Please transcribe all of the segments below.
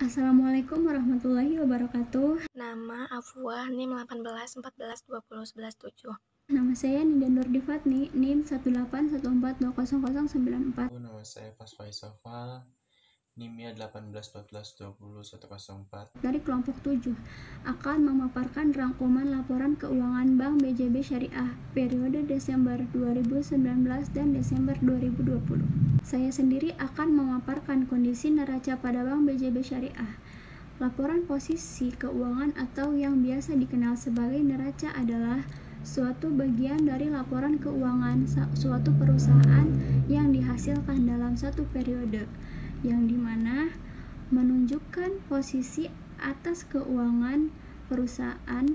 Assalamualaikum warahmatullahi wabarakatuh. Nama Afwah, NIM 18 14 20 11 7. Nama saya Ninda Nurdifatni, NIM 181420094. Nama saya Fasfai Sofal, NIM-nya 1814201104. Dari kelompok 7 akan memaparkan rangkuman laporan keuangan Bank BJB Syariah periode Desember 2019 dan Desember 2020. Saya sendiri akan memaparkan kondisi neraca pada Bank BJB Syariah. Laporan posisi keuangan atau yang biasa dikenal sebagai neraca adalah suatu bagian dari laporan keuangan suatu perusahaan yang dihasilkan dalam satu periode, yang dimana menunjukkan posisi atas keuangan perusahaan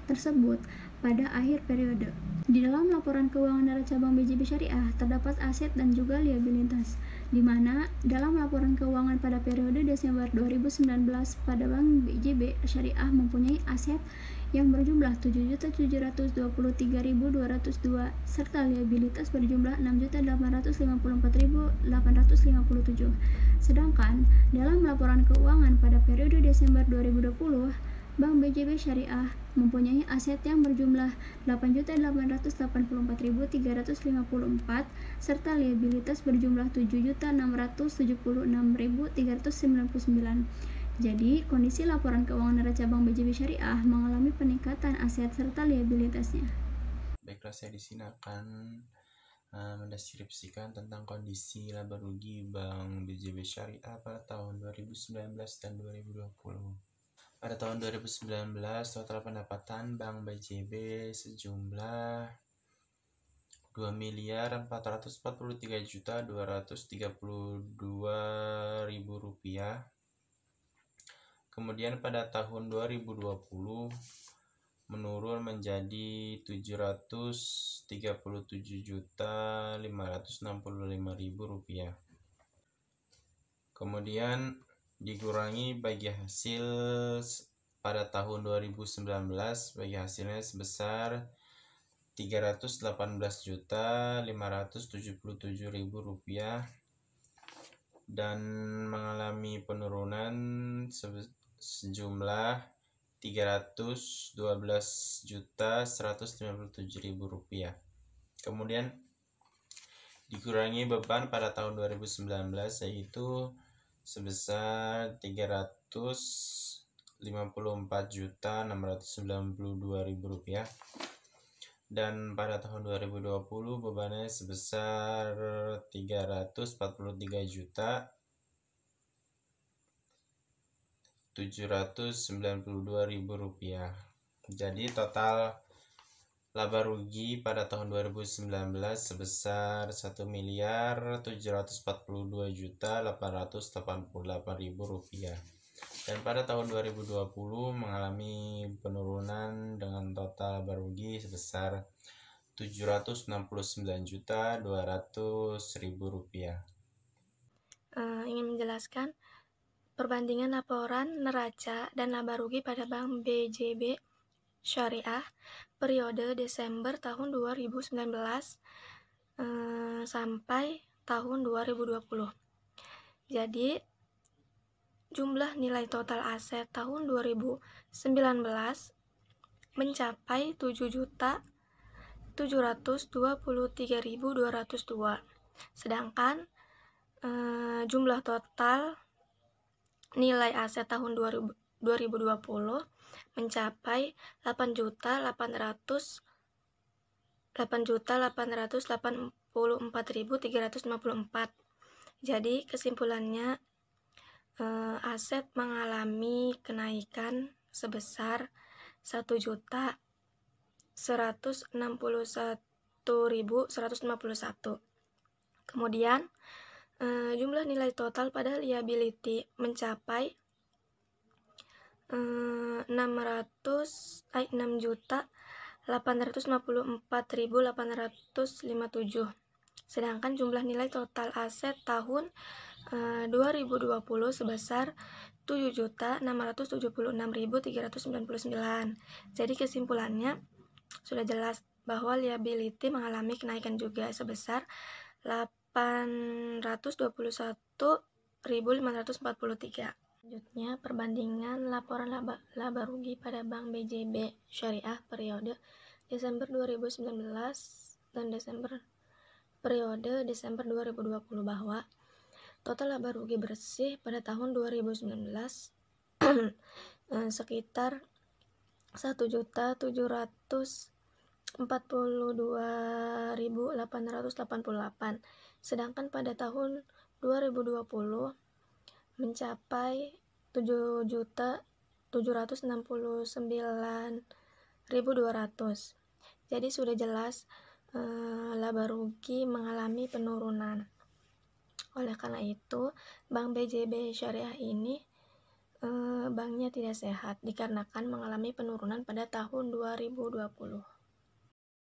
tersebut pada akhir periode. Di dalam laporan keuangan neraca Bank BJB Syariah terdapat aset dan juga liabilitas, di mana dalam laporan keuangan pada periode Desember 2019 pada Bank BJB Syariah mempunyai aset yang berjumlah 7.723.202 serta liabilitas berjumlah 6.854.857. Sedangkan dalam laporan keuangan pada periode Desember 2020 Bank BJB Syariah mempunyai aset yang berjumlah 8.884.354 serta liabilitas berjumlah 7.676.399. Jadi, kondisi laporan keuangan neraca Bank BJB Syariah mengalami peningkatan aset serta liabilitasnya. Baiklah, saya di sini akan mendeskripsikan tentang kondisi laba rugi Bank BJB Syariah pada tahun 2019 dan 2020. Pada tahun 2019, total pendapatan Bank BJB sejumlah Rp2.443.232.000. Kemudian pada tahun 2020 menurun menjadi Rp737.565.000. Kemudian dikurangi bagi hasil pada tahun 2019, bagi hasilnya sebesar Rp318.577.000 dan mengalami penurunan sejumlah Rp312.157.000. Kemudian dikurangi beban pada tahun 2019 yaitu sebesar Rp354.692.000 dan pada tahun 2020 bebannya sebesar Rp343.792.000. Jadi total laba rugi pada tahun 2019 sebesar Rp1.342.888.000 dan pada tahun 2020 mengalami penurunan dengan total laba rugi sebesar Rp769.200.000. Ingin menjelaskan perbandingan laporan neraca dan laba rugi pada Bank BJB Syariah periode Desember tahun 2019 sampai tahun 2020. Jadi jumlah nilai total aset tahun 2019 mencapai 7.723.202. Sedangkan jumlah total nilai aset tahun 2020 mencapai 8.884.354. Jadi kesimpulannya aset mengalami kenaikan sebesar 1.161.151. Kemudian jumlah nilai total pada liability mencapai 6.854.857. Sedangkan jumlah nilai total aset tahun 2020 sebesar 7.676.399. Jadi kesimpulannya sudah jelas bahwa liability mengalami kenaikan juga sebesar 821 Selanjutnya, perbandingan laporan laba rugi pada Bank BJB Syariah periode Desember 2019 dan periode Desember 2020 bahwa total laba rugi bersih pada tahun 2019 sekitar 1.742.888, sedangkan pada tahun 2020 mencapai 7.769.200. Jadi sudah jelas laba rugi mengalami penurunan. Oleh karena itu, Bank BJB Syariah ini banknya tidak sehat dikarenakan mengalami penurunan pada tahun 2020.